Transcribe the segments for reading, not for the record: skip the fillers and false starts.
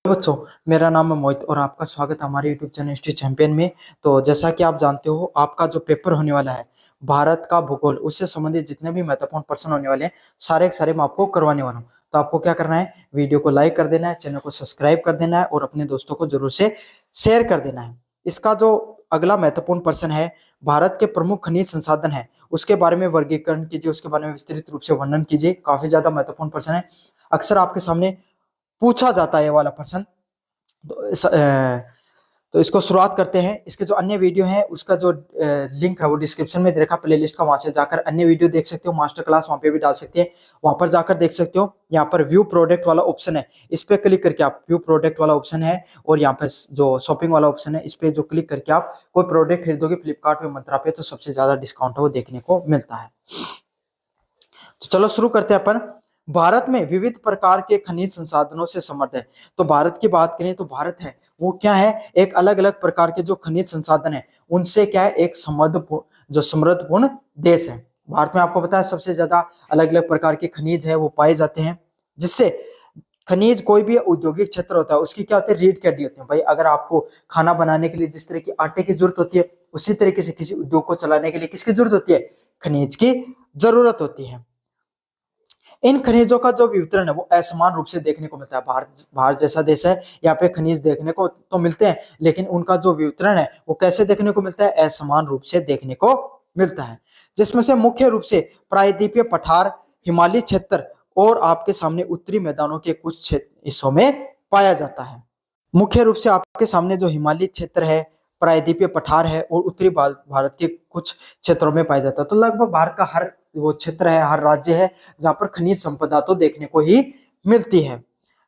बच्चों, मेरा नाम है मोहित और आपका स्वागत है हमारे यूट्यूब चैनल हिस्ट्री चैंपियन में। तो जैसा कि आप जानते हो, आपका जो पेपर होने वाला है भारत का भूगोल, उससे संबंधित जितने भी महत्वपूर्ण प्रश्न होने वाले हैं सारे के सारे मैं आपको करवाने वाला हूँ। तो आपको क्या करना है, वीडियो को लाइक कर देना है, चैनल को सब्सक्राइब कर देना है और अपने दोस्तों को जरूर से शेयर कर देना है। इसका जो अगला महत्वपूर्ण प्रश्न है, भारत के प्रमुख खनिज संसाधन है उसके बारे में वर्गीकरण कीजिए, उसके बारे में विस्तृत रूप से वर्णन कीजिए। काफी ज्यादा महत्वपूर्ण प्रश्न है, अक्सर आपके सामने पूछा जाता है ये वाला प्रश्न। तो इसको शुरुआत करते हैं। इसके जो अन्य वीडियो हैं उसका जो लिंक है वो डिस्क्रिप्शन में दे रखा, प्लेलिस्ट का, वहां से जाकर अन्य वीडियो देख सकते हो। मास्टर क्लास वहां पे भी डाल सकते हैं, वहां पर जाकर देख सकते हो। यहाँ पर व्यू प्रोडक्ट वाला ऑप्शन है, इस पे क्लिक करके आप, व्यू प्रोडक्ट वाला ऑप्शन है और यहाँ पर जो शॉपिंग वाला ऑप्शन है इस पे जो क्लिक करके आप कोई प्रोडक्ट खरीदोगे फ्लिपकार्ट पे, मंत्रा पे, तो सबसे ज्यादा डिस्काउंट वो देखने को मिलता है। तो चलो शुरू करते हैं अपन। भारत में विविध प्रकार के खनिज संसाधनों से समृद्ध है। तो भारत की बात करें तो भारत है वो क्या है, एक अलग अलग प्रकार के जो खनिज संसाधन है उनसे क्या है, एक समृद्धपूर्ण देश है। भारत में आपको पता है सबसे ज्यादा अलग अलग प्रकार के खनिज है वो पाए जाते हैं, जिससे खनिज, कोई भी औद्योगिक क्षेत्र होता है उसकी क्या होती है, रीढ़ की हड्डी होती है। भाई अगर आपको खाना बनाने के लिए जिस तरह की आटे की जरूरत होती है, उसी तरीके से किसी उद्योग को चलाने के लिए किसकी जरूरत होती है, खनिज की जरूरत होती है। इन खनिजों का जो वितरण है वो असमान रूप से देखने को मिलता है। भारत जैसा देश है, यहाँ पे खनिज देखने को तो मिलते हैं, लेकिन उनका जो वितरण है वो कैसे देखने को मिलता है, असमान रूप से देखने को मिलता है। जिसमें से मुख्य रूप से प्रायद्वीपीय पठार, हिमालयी क्षेत्र और आपके सामने उत्तरी मैदानों के कुछ हिस्सों में पाया जाता है। मुख्य रूप से आपके सामने जो हिमालयी क्षेत्र है, प्रायद्वीपीय पठार है और उत्तरी भारत के कुछ क्षेत्रों में पाया जाता है। तो लगभग भारत का हर वो क्षेत्र है, हर राज्य है जहाँ पर खनिज संपदा तो देखने को ही मिलती है।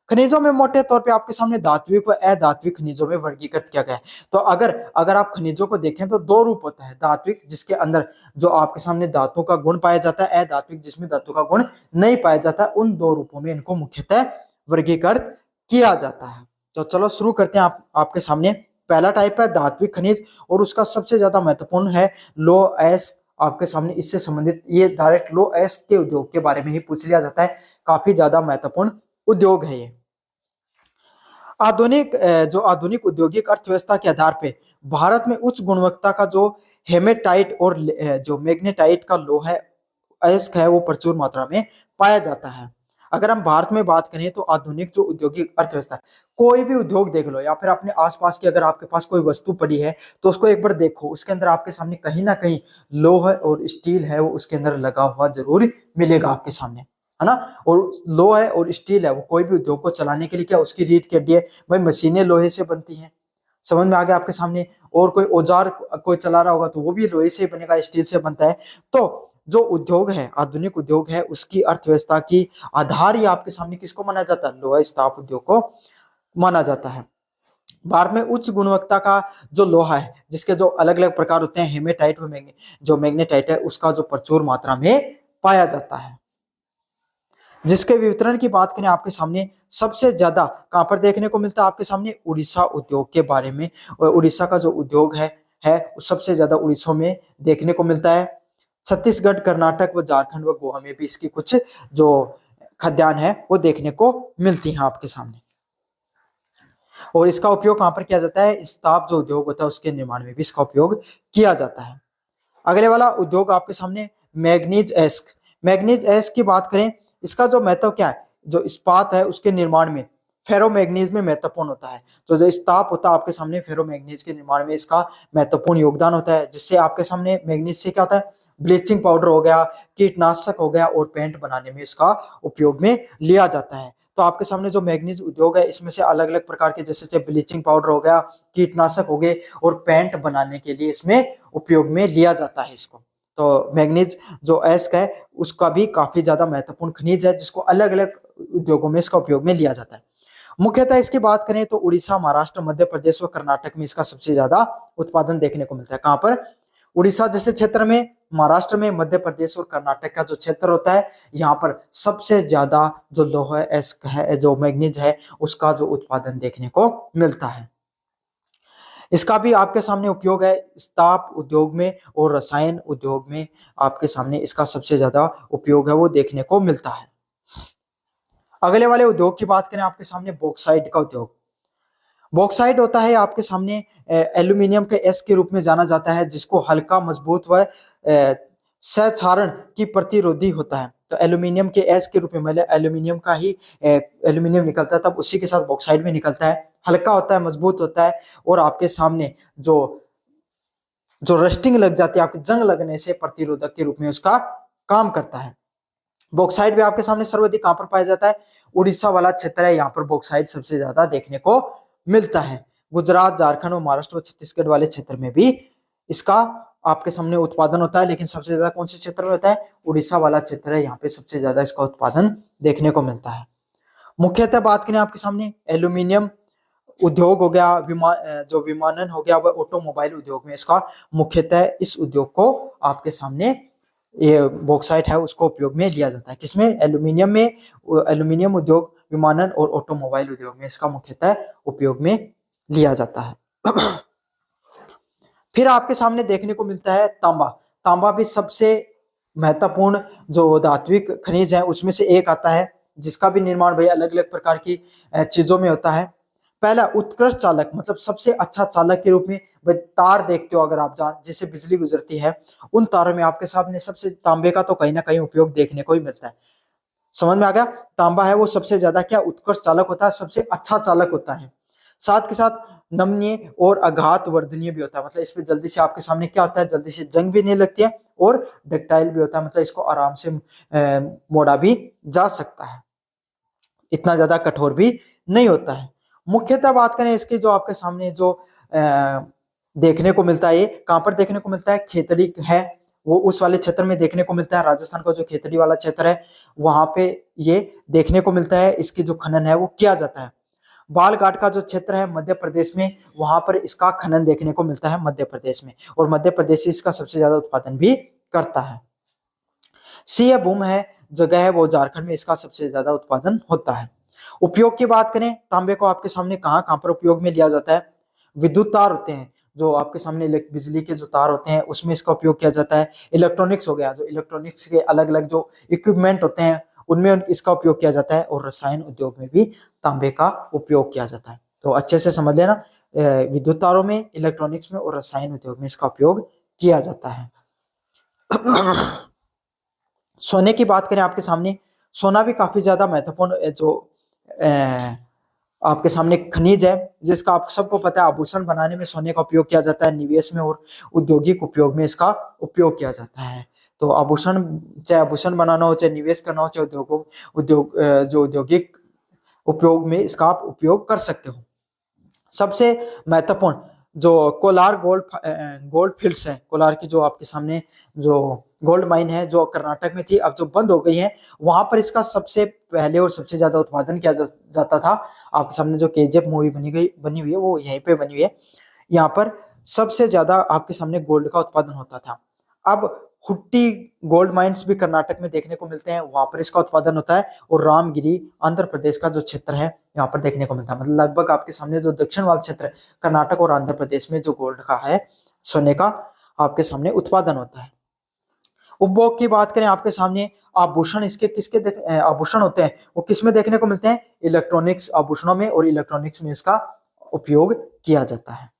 खनिजों में मोटे तौर पे आपके सामने धात्विक व अधात्विक खनिजों में वर्गीकृत किया गया है। तो अगर आप खनिजों को देखें तो दो रूप होता है, धात्विक जिसके अंदर जो आपके सामने धातु का गुण पाया जाता है, अधात्विक जिसमें धातु का गुण नहीं पाया जाता। उन दो रूपों में इनको मुख्यतः वर्गीकृत किया जाता है। तो चलो शुरू करते हैं। आपके सामने पहला टाइप है धात्विक खनिज और उसका सबसे ज्यादा महत्वपूर्ण है लो एस। आपके सामने इससे संबंधित ये डायरेक्ट लो एस के उद्योग के बारे में ही पूछ लिया जाता है, काफी ज्यादा महत्वपूर्ण उद्योग है ये। आधुनिक औद्योगिक अर्थव्यवस्था के आधार पे भारत में उच्च गुणवत्ता का जो हेमेटाइट और जो मैग्नेटाइट का लोहा है, अयस्क है, वो प्रचुर मात्रा में पाया जाता है। अगर हम भारत में बात करें तो आधुनिक जो औद्योगिक अर्थव्यवस्था, कोई भी उद्योग देख लो या फिर अपने आसपास की, अगर आपके पास कोई वस्तु पड़ी है तो उसको एक बार देखो, उसके अंदर आपके सामने कहीं ना कहीं लोह और स्टील है वो उसके अंदर लगा हुआ जरूर मिलेगा आपके सामने, है ना। और लोह है और स्टील है वो कोई भी उद्योग को चलाने के लिए क्या, उसकी रीढ़ की हड्डी है। भाई मशीनें लोहे से बनती हैं, समझ में आ गया आपके सामने। और कोई औजार कोई चला रहा होगा तो वो भी लोहे से बनेगा, स्टील से बनता है। तो जो उद्योग है, आधुनिक उद्योग है, उसकी अर्थव्यवस्था की आधार ही आपके सामने किसको माना जाता है, लोहा इस्पात उद्योग को माना जाता है। भारत में उच्च गुणवत्ता का जो लोहा है, जिसके जो अलग अलग प्रकार होते हैं, हेमेटाइट व जो मैग्नेटाइट है, उसका जो प्रचुर मात्रा में पाया जाता है। जिसके वितरण की बात करें आपके सामने सबसे ज्यादा कहां पर देखने को मिलता है, आपके सामने उड़ीसा उद्योग के बारे में। और उड़ीसा का जो उद्योग है सबसे ज्यादा उड़ीसा में देखने को मिलता है। छत्तीसगढ़, कर्नाटक व झारखंड व गोवा में भी इसकी कुछ जो खदान है वो देखने को मिलती है आपके सामने। और इसका उपयोग कहां पर किया जाता है, इस्पात जो उद्योग होता है उसके निर्माण में भी इसका उपयोग किया जाता है। अगले वाला उद्योग आपके सामने मैग्नीज एस्क। मैग्नीज एस्क की बात करें, इसका जो महत्व क्या है, जो इस्पात है उसके निर्माण में फेरोमैग्नीज में महत्वपूर्ण होता है। तो जो इस्पात होता है आपके सामने, फेरोमैग्नीज के निर्माण में इसका महत्वपूर्ण योगदान होता है। जिससे आपके सामने मैग्नीज से क्या होता है, ब्लीचिंग पाउडर हो गया, कीटनाशक हो गया और पेंट बनाने में इसका उपयोग में लिया जाता है। तो आपके सामने जो मैग्नीज उद्योग है इसमें से अलग अलग प्रकार के, जैसे ब्लीचिंग पाउडर हो गया, कीटनाशक हो गए और पेंट बनाने के लिए इसमें उपयोग में लिया जाता है इसको। तो मैग्नीज जो एस्क है उसका भी काफी ज्यादा महत्वपूर्ण खनिज है, जिसको अलग अलग उद्योगों में इसका उपयोग में लिया जाता है। मुख्यतः इसकी बात करें तो उड़ीसा, महाराष्ट्र, मध्य प्रदेश व कर्नाटक में इसका सबसे ज्यादा उत्पादन देखने को मिलता है। कहां पर, उड़ीसा जैसे क्षेत्र में, महाराष्ट्र में, मध्य प्रदेश और कर्नाटक का जो क्षेत्र होता है, यहाँ पर सबसे ज्यादा जो लोहा एस्क है, जो मैग्नीज है, उसका जो उत्पादन देखने को मिलता है। इसका भी आपके सामने उपयोग है इस्पात उद्योग में और रसायन उद्योग में। आपके सामने इसका सबसे ज्यादा उपयोग है वो देखने को मिलता है। अगले वाले उद्योग की बात करें आपके सामने, बॉक्साइट का उद्योग। बॉक्साइट होता है आपके सामने एल्यूमिनियम के एस के रूप में जाना जाता है, जिसको हल्का, मजबूत व सक्षारण की प्रतिरोधी होता है। तो एल्यूमिनियम के एस के रूप में, मतलब एल्यूमिनियम का ही एल्यूमिनियम निकलता है, तब उसी के साथ बॉक्साइट भी निकलता है। हल्का होता है, मजबूत होता है, और आपके सामने जो जो रस्टिंग लग जाती है, आपकी जंग लगने से प्रतिरोधक के रूप में उसका काम करता है। बॉक्साइट भी आपके सामने सर्वाधिक कहां पर पाया जाता है? उड़ीसा वाला क्षेत्र है, यहाँ पर बॉक्साइट सबसे ज्यादा देखने को मिलता है। गुजरात, झारखंड और महाराष्ट्र और छत्तीसगढ़ वाले क्षेत्र में भी इसका आपके सामने उत्पादन होता है, लेकिन सबसे ज्यादा कौन से क्षेत्र में होता है? उड़ीसा वाला क्षेत्र है, यहाँ पे सबसे ज्यादा इसका उत्पादन देखने को मिलता है। मुख्यतः बात करें आपके सामने एल्यूमिनियम उद्योग हो गया, जो विमानन हो गया, वह ऑटोमोबाइल उद्योग में इसका मुख्यतः इस उद्योग को आपके सामने ये बॉक्साइट है उसको उपयोग में लिया जाता है। किसमें? एल्यूमिनियम में। एल्यूमिनियम उद्योग, विमानन और ऑटोमोबाइल उद्योग में इसका मुख्यतः उपयोग में लिया जाता है। फिर आपके सामने देखने को मिलता है तांबा। तांबा भी सबसे महत्वपूर्ण जो धात्विक खनिज है उसमें से एक आता है, जिसका भी निर्माण भाई अलग अलग प्रकार की चीजों में होता है। पहला, उत्कृष्ट चालक, मतलब सबसे अच्छा चालक के रूप में भाई तार देखते हो अगर आप, जहाँ जैसे बिजली गुजरती है, उन तारों में आपके सामने सबसे तांबे का तो कहीं ना कहीं उपयोग देखने को ही मिलता है। समझ में आ गया? तांबा है वो सबसे ज्यादा क्या उत्कृष्ट चालक होता है, सबसे अच्छा चालक होता है। साथ के साथ नमनीय और आघात वर्धनीय भी होता है, मतलब इसमें जल्दी से आपके सामने क्या होता है, जल्दी से जंग भी नहीं लगती है, और डक्टाइल भी होता है, मतलब इसको आराम से मोड़ा भी जा सकता है, इतना ज्यादा कठोर भी नहीं होता है। मुख्यतः बात करें इसकी, जो आपके सामने जो देखने को मिलता है, ये कहां पर देखने को मिलता है? खेतड़ी है वो उस वाले क्षेत्र में देखने को मिलता है। राजस्थान का जो खेतड़ी वाला क्षेत्र है वहां पे ये देखने को मिलता है, इसकी जो खनन है वो किया जाता है। बालघाट का जो क्षेत्र है मध्य प्रदेश में, वहां पर इसका खनन देखने को मिलता है मध्य प्रदेश में, और मध्य प्रदेश इसका सबसे ज्यादा उत्पादन भी करता है। सिंहभूम है जगह है वो झारखंड में, इसका सबसे ज्यादा उत्पादन होता है। उपयोग की बात करें, तांबे को आपके सामने कहाँ कहाँ पर उपयोग में लिया जाता है? विद्युत तार होते हैं, जो आपके सामने बिजली के जो तार होते हैं उसमें इसका उपयोग किया जाता है। इलेक्ट्रॉनिक्स हो गया, जो इलेक्ट्रॉनिक्स के अलग अलग जो इक्विपमेंट होते हैं उनमें इसका उपयोग किया जाता है, और रसायन उद्योग में भी तांबे का उपयोग किया जाता है। तो अच्छे से समझ लेना, विद्युत तारों में, इलेक्ट्रॉनिक्स में और रसायन उद्योग में इसका उपयोग किया जाता है। सोने की बात करें आपके सामने, सोना भी काफी ज्यादा महत्वपूर्ण जो आपके सामने खनिज है, जिसका आप सबको पता है आभूषण बनाने में सोने का उपयोग किया जाता है, निवेश में और औद्योगिक उपयोग में इसका उपयोग किया जाता है। तो आभूषण, चाहे आभूषण बनाना हो, चाहे निवेश करना हो, चाहे जो औद्योगिक उपयोग में इसका आप उपयोग कर सकते हो। सबसे महत्वपूर्ण जो कोलार गोल्ड फील्ड्स है, कोलार की जो आपके सामने जो गोल्ड माइन है जो कर्नाटक में थी, अब जो बंद हो गई है, वहां पर इसका सबसे पहले और सबसे ज्यादा उत्पादन किया जाता था। आपके सामने जो केजीएफ मूवी बनी हुई है वो यहीं पे बनी हुई है। यहाँ पर सबसे ज्यादा आपके सामने गोल्ड का उत्पादन होता था। अब हुट्टी गोल्ड माइंस भी कर्नाटक में देखने को मिलते हैं, वहां पर इसका उत्पादन होता है, और रामगिरी आंध्र प्रदेश का जो क्षेत्र है यहाँ पर देखने को मिलता है। मतलब लगभग आपके सामने जो दक्षिण वाला क्षेत्र है कर्नाटक और आंध्र प्रदेश में जो गोल्ड का है, सोने का आपके सामने उत्पादन होता है। उपभोग की बात करें आपके सामने, आभूषण इसके किसके आभूषण होते हैं वो किस में देखने को मिलते हैं? इलेक्ट्रॉनिक्स आभूषणों में, और इलेक्ट्रॉनिक्स में इसका उपयोग किया जाता है।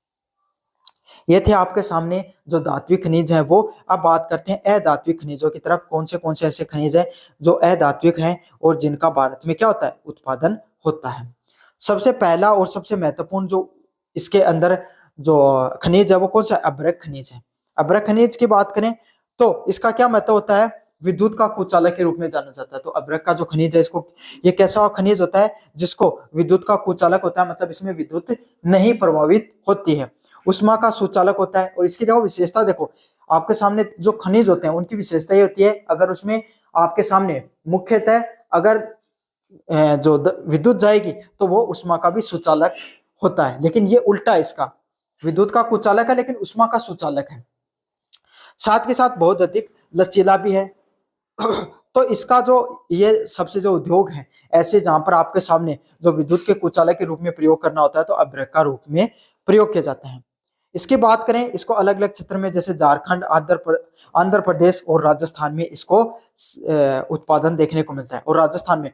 ये थे आपके सामने जो धात्विक खनिज है वो। अब बात करते हैं अधात्विक खनिजों की तरफ। कौन से ऐसे खनिज है जो अधात्विक हैं और जिनका भारत में क्या होता है? उत्पादन होता है। सबसे पहला और सबसे महत्वपूर्ण जो इसके अंदर जो खनिज है वो कौन सा? अभ्रक खनिज है। अभ्रक खनिज की बात करें तो इसका क्या महत्व होता है? विद्युत का कुचालक के रूप में जाना जाता है। तो अभ्रक का जो खनिज है, इसको, ये कैसा खनिज होता है जिसको विद्युत का कुचालक होता है, मतलब इसमें विद्युत नहीं प्रभावित होती है, उष्मा का सुचालक होता है। और इसकी जो विशेषता देखो, आपके सामने जो खनिज होते हैं उनकी विशेषता ये होती है, अगर उसमें आपके सामने मुख्यतः अगर जो विद्युत जाएगी तो वो उष्मा का भी सुचालक होता है, लेकिन ये उल्टा है इसका, विद्युत का कुचालक है लेकिन उष्मा का सुचालक है। साथ के साथ बहुत अधिक लचीला भी है। तो इसका जो ये सबसे जो उद्योग है ऐसे, जहां पर आपके सामने जो विद्युत के कुचालक के रूप में प्रयोग करना होता है तो अभ्रक का रूप में प्रयोग किया जाता है। इसकी बात करें, इसको अलग अलग क्षेत्र में जैसे झारखंड, आंध्र प्रदेश और राजस्थान में इसको उत्पादन देखने को मिलता है। और राजस्थान में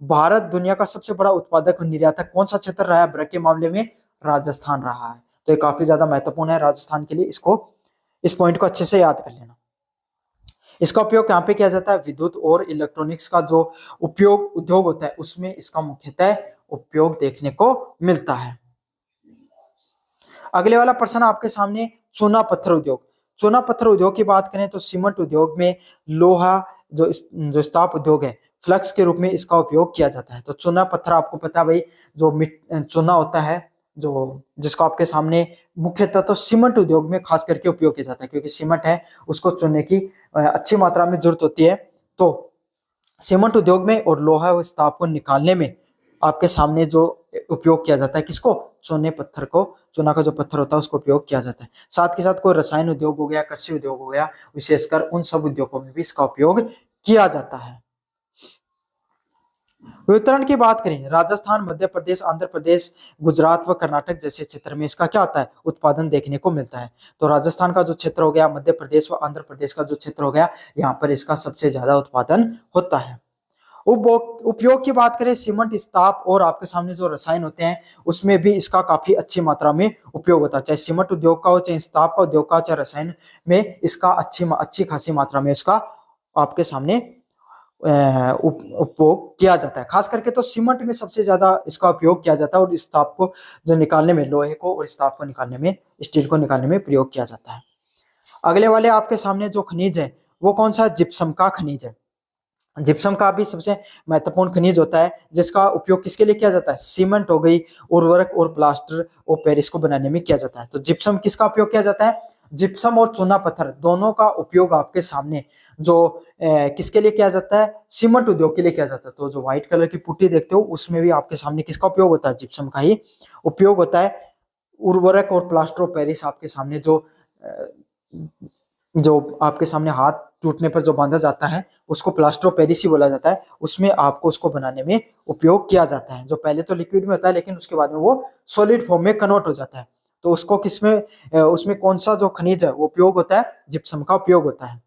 भारत दुनिया का सबसे बड़ा उत्पादक और निर्यातक कौन सा क्षेत्र रहा है अभ्रक के मामले में? राजस्थान रहा है। तो ये काफी ज्यादा महत्वपूर्ण है राजस्थान के लिए, इस पॉइंट को अच्छे से याद कर लेना। इसका उपयोग यहाँ पे किया जाता है विद्युत और इलेक्ट्रॉनिक्स का जो उपयोग उद्योग होता है उसमें इसका मुख्यतः उपयोग देखने को मिलता है। अगले वाला प्रश्न आपके सामने चूना पत्थर उद्योग। चूना पत्थर उद्योग की बात करें तो सीमेंट उद्योग में लोहा जो इस्पात उद्योग है फ्लक्स के रूप में इसका उपयोग किया जाता है। तो चूना पत्थर आपको पता है भाई, जो चूना होता है जो जिसको आपके सामने मुख्यतः तो सीमेंट उद्योग में खास करके उपयोग किया जाता है, क्योंकि सीमेंट है उसको चुनने की अच्छी मात्रा में जरूरत होती है। तो सीमेंट उद्योग में और लोहा व इस्पात को निकालने में आपके सामने जो उपयोग किया जाता है किसको, चूने पत्थर को, चूना का जो पत्थर होता है उसको उपयोग किया जाता है। साथ के साथ कोई रसायन उद्योग हो गया, कृषि उद्योग हो गया, विशेषकर उन सब उद्योगों में भी इसका उपयोग किया जाता है। वितरण की बात करें, राजस्थान, मध्य प्रदेश, आंध्र प्रदेश, गुजरात व कर्नाटक जैसे क्षेत्र में इसका क्या होता है, उत्पादन देखने को मिलता है। तो राजस्थान का जो क्षेत्र हो गया, मध्य प्रदेश व आंध्र प्रदेश का जो क्षेत्र हो गया, यहाँ पर इसका सबसे ज्यादा उत्पादन होता है। उपयोग की बात करें, सीमेंट, इस्पात और आपके सामने जो रसायन होते हैं उसमें भी इसका काफी अच्छी मात्रा में उपयोग होता है। चाहे सीमेंट उद्योग का हो, चाहे इस्पात का उद्योग का, चाहे रसायन में इसका अच्छी खासी मात्रा में इसका आपके सामने उपयोग किया जाता है। खास करके तो सीमेंट में सबसे ज्यादा इसका उपयोग किया जाता है और इस्पात को जो निकालने में, लोहे को और इस्पात को निकालने में, स्टील को निकालने में प्रयोग किया जाता है। अगले वाले आपके सामने जो खनिज है वो कौन सा, जिप्सम का खनिज है। जिप्सम का भी सबसे महत्वपूर्ण खनिज होता है जिसका उपयोग किसके लिए किया जाता है, सीमेंट हो गई, उर्वरक और प्लास्टर और पेरिस को बनाने में किया जाता है। तो जिप्सम किसका उपयोग किया जाता है, जिप्सम और चूना पत्थर दोनों का उपयोग आपके सामने जो किसके लिए किया जाता है, सीमेंट उद्योग के लिए किया जाता है। तो जो व्हाइट कलर की पुट्टी देखते हो उसमें भी आपके सामने किसका उपयोग होता है, जिप्सम का ही उपयोग होता है। उर्वरक और प्लास्टर ऑफ पेरिस आपके सामने जो आपके सामने हाथ टूटने पर जो बांधा जाता है उसको प्लास्टर ऑफ पेरिस ही बोला जाता है, उसमें आपको उसको बनाने में उपयोग किया जाता है। जो पहले तो लिक्विड में होता है लेकिन उसके बाद में वो सॉलिड फॉर्म में कन्वर्ट हो जाता है। तो उसको उसमें कौन सा जो खनिज है वो उपयोग होता है, जिप्सम का उपयोग होता है।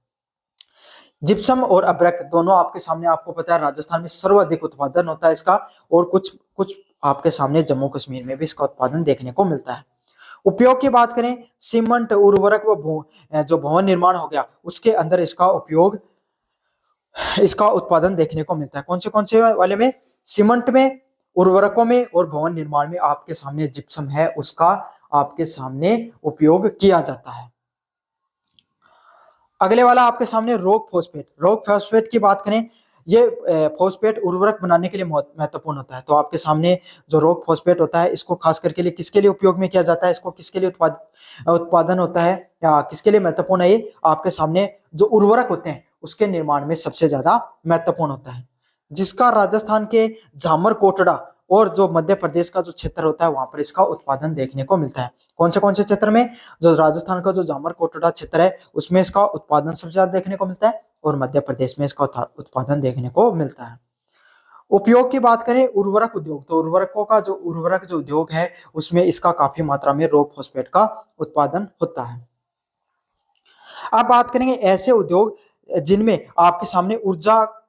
जिप्सम और अब्रक दोनों आपके सामने, आपको पता है राजस्थान में सर्वाधिक उत्पादन होता है इसका, और कुछ कुछ आपके सामने जम्मू कश्मीर में भी इसका उत्पादन देखने को मिलता है। उपयोग की बात करें, सीमेंट, उर्वरक व जो भवन निर्माण हो गया उसके अंदर इसका उत्पादन देखने को मिलता है। कौन से वाले में, सीमेंट में, उर्वरकों में और भवन निर्माण में आपके सामने जिप्सम है उसका आपके सामने उपयोग किया जाता है। अगले वाला आपके सामने रॉक फॉस्फेट। रॉक फॉस्फेट की बात करें, ये फॉस्फेट उर्वरक बनाने के लिए महत्वपूर्ण होता है। तो आपके सामने जो रॉक फॉस्फेट होता है इसको खास करके लिए किसके लिए उपयोग में किया जाता है, इसको किसके लिए उत्पादन होता है या किसके लिए महत्वपूर्ण है, ये आपके सामने जो उर्वरक होते हैं उसके निर्माण में सबसे ज्यादा महत्वपूर्ण होता है, जिसका राजस्थान के झामर कोटड़ा और जो मध्य प्रदेश का जो क्षेत्र होता है वहां पर इसका उत्पादन देखने को मिलता है। कौन से क्षेत्र में, जो राजस्थान का जो झामर कोटड़ा क्षेत्र है उसमें इसका उत्पादन सबसे ज्यादा देखने को मिलता है और मध्य प्रदेश में इसका उत्पादन देखने को मिलता है। उपयोग की बात करें, उर्वरक उद्योग, तो उर्वरक जो उद्योग है उसमें इसका काफी मात्रा में रॉक फॉस्फेट का उत्पादन होता है। अब बात करेंगे ऐसे उद्योग जिनमें आपके सामने ऊर्जा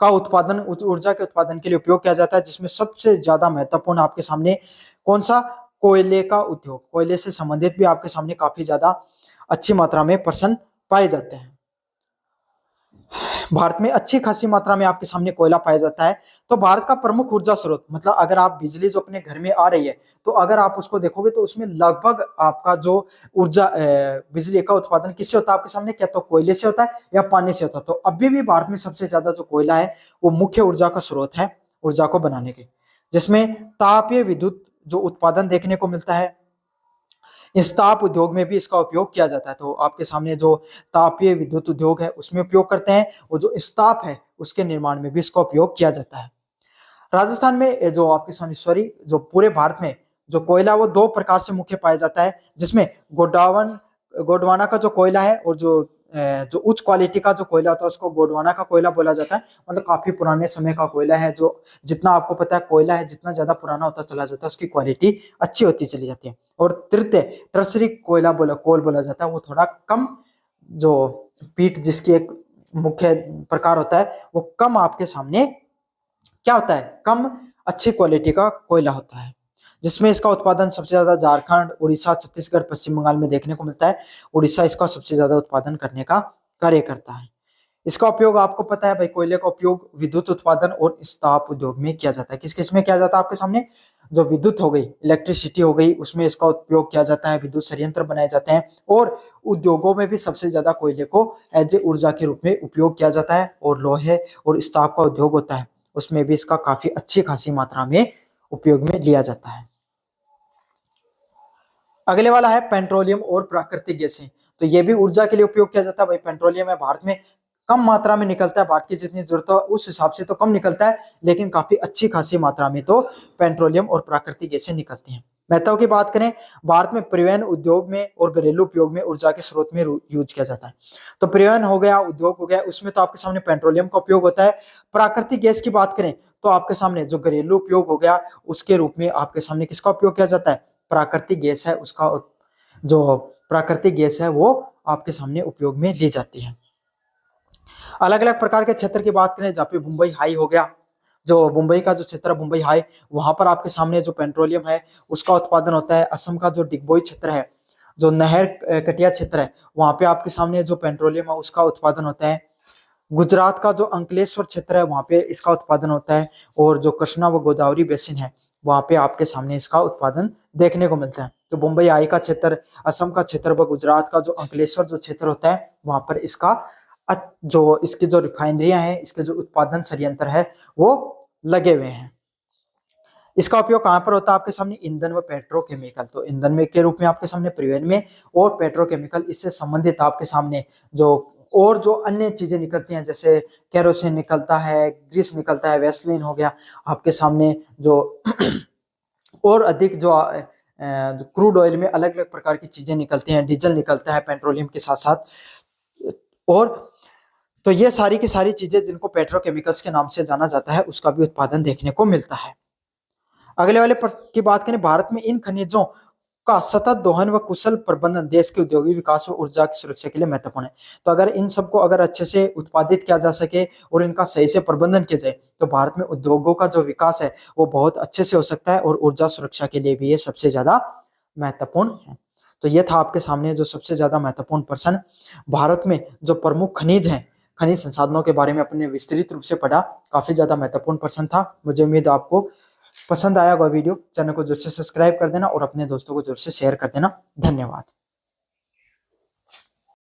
ऊर्जा के उत्पादन के लिए उपयोग किया जाता है, जिसमें सबसे ज्यादा महत्वपूर्ण आपके सामने कौन सा, कोयले का उद्योग। कोयले से संबंधित भी आपके सामने काफी ज्यादा अच्छी मात्रा में पर्सन पाए जाते हैं। भारत में अच्छी खासी मात्रा में आपके सामने कोयला पाया जाता है। तो भारत का प्रमुख ऊर्जा स्रोत, मतलब अगर आप बिजली जो अपने घर में आ रही है तो अगर आप उसको देखोगे तो उसमें लगभग आपका जो ऊर्जा बिजली का उत्पादन किससे होता है आपके सामने, क्या तो कोयले से होता है या पानी से होता है। तो अभी भी भारत में सबसे ज्यादा जो कोयला है वो मुख्य ऊर्जा का स्रोत है ऊर्जा को बनाने के, जिसमें तापीय विद्युत जो उत्पादन देखने को मिलता है, इस्पात उद्योग में भी इसका उपयोग किया जाता है। तो आपके सामने जो तापीय विद्युत उद्योग है उसमें उपयोग करते हैं, और जो इस्पात है उसके निर्माण में भी इसका उपयोग किया जाता है। राजस्थान में जो आपके सामने जो पूरे भारत में जो कोयला वो दो प्रकार से मुख्य पाया जाता है, जिसमें गोडवाना का जो कोयला है और जो उच्च क्वालिटी का जो कोयला होता है उसको गोडवाना का कोयला बोला जाता है। मतलब काफी पुराने समय का कोयला है, जो जितना आपको पता है कोयला है जितना ज्यादा पुराना होता चला जाता है उसकी क्वालिटी अच्छी होती चली जाती है। और तृतीय टर्सरी कोल बोला जाता है, वो थोड़ा कम, जो पीट जिसकी एक मुख्य प्रकार होता है वो कम आपके सामने क्या होता है, कम अच्छी क्वालिटी का कोयला होता है। जिसमें इसका उत्पादन सबसे ज्यादा झारखंड, उड़ीसा, छत्तीसगढ़, पश्चिम बंगाल में देखने को मिलता है। उड़ीसा इसका सबसे ज्यादा उत्पादन करने का कार्य करता है। इसका उपयोग आपको पता है भाई, कोयले का उपयोग विद्युत उत्पादन और इस्पात उद्योग में किया जाता है। किस किस में किया जाता है आपके सामने, जो विद्युत हो गई, इलेक्ट्रिसिटी हो गई, उसमें इसका उपयोग किया जाता है, विद्युत संयंत्र बनाए जाते हैं, और उद्योगों में भी सबसे ज्यादा कोयले को एज ए ऊर्जा के रूप में उपयोग किया जाता है। और लोहे और इस्पात का उद्योग होता है, उसमें भी इसका काफी अच्छी खासी मात्रा में उपयोग में लिया जाता है। अगले वाला है पेट्रोलियम और प्राकृतिक गैसें। तो ये भी ऊर्जा के लिए उपयोग किया जाता है भाई। पेट्रोलियम है भारत में कम मात्रा में निकलता है, भारत की जितनी जरूरत है उस हिसाब से तो कम निकलता है, लेकिन काफी अच्छी खासी मात्रा में तो पेट्रोलियम और प्राकृतिक गैसें निकलती हैं। महत्व की बात करें, भारत में परिवहन उद्योग में और घरेलू उपयोग में ऊर्जा के स्रोत में यूज किया जाता है। तो परिवहन हो गया, उद्योग हो गया, उसमें तो आपके सामने पेट्रोलियम का उपयोग होता है। प्राकृतिक गैस की बात करें तो आपके सामने जो घरेलू उपयोग हो गया, उसके रूप में आपके सामने किसका उपयोग किया जाता है, प्राकृतिक गैस है, उसका जो प्राकृतिक गैस है वो आपके सामने उपयोग में ली जाती है। अलग अलग प्रकार के क्षेत्र की बात करें, जहाँ पे मुंबई हाई हो गया, जो मुंबई का जो क्षेत्र है मुंबई हाई, वहां पर आपके सामने जो पेट्रोलियम है उसका उत्पादन होता है। असम का जो डिगबोई क्षेत्र है, जो नहर कटिया क्षेत्र है, वहां पे आपके सामने जो पेट्रोलियम है उसका उत्पादन होता है। गुजरात का जो अंकलेश्वर क्षेत्र है वहां पे इसका उत्पादन होता है। और जो कृष्णा व गोदावरी बेसिन है वहां पे आपके सामने इसका उत्पादन देखने को मिलता है। तो मुंबई आई का क्षेत्र, असम का क्षेत्र व गुजरात का जो अंकलेश्वर जो क्षेत्र होता है वहां पर इसका जो इसकी जो रिफाइनरियां हैं, इसके जो उत्पादन संयंत्र है वो लगे हुए हैं। इसका उपयोग कहां पर होता है आपके सामने, ईंधन व पेट्रोकेमिकल। तो ईंधन में के रूप में आपके सामने परिवहन में, और पेट्रोकेमिकल इससे संबंधित आपके सामने जो और जो अन्य चीजें निकलती हैं, जैसे केरोसिन निकलता है, ग्रीस निकलता है, वैसलीन हो गया आपके सामने, जो और अधिक जो क्रूड ऑयल में अलग अलग प्रकार की चीजें निकलती हैं, डीजल निकलता है पेट्रोलियम के साथ साथ। और तो ये सारी की सारी चीजें जिनको पेट्रोकेमिकल्स के नाम से जाना जाता है, उसका भी उत्पादन देखने को मिलता है। अगले वाले की बात करें, भारत में इन खनिजों का सतत दोहन व कुशल प्रबंधन देश के औद्योगिक विकास और ऊर्जा की सुरक्षा के लिए महत्वपूर्ण है। तो अगर इन सबको अगर अच्छे से उत्पादित किया जा सके और इनका सही से प्रबंधन किया जाए तो भारत में उद्योगों का जो विकास है वो बहुत अच्छे से हो सकता है, और ऊर्जा सुरक्षा के लिए भी ये सबसे ज्यादा महत्वपूर्ण है। तो ये था आपके सामने जो सबसे ज्यादा महत्वपूर्ण प्रश्न। भारत में जो प्रमुख खनिज हैं, खनिज संसाधनों के बारे में अपने विस्तृत रूप से पढ़ा, काफी ज्यादा महत्वपूर्ण प्रश्न था। मुझे उम्मीद है आपको पसंद आया होगा वीडियो। चैनल को जोर से सब्सक्राइब कर देना और अपने दोस्तों को जोर से शेयर कर देना। धन्यवाद।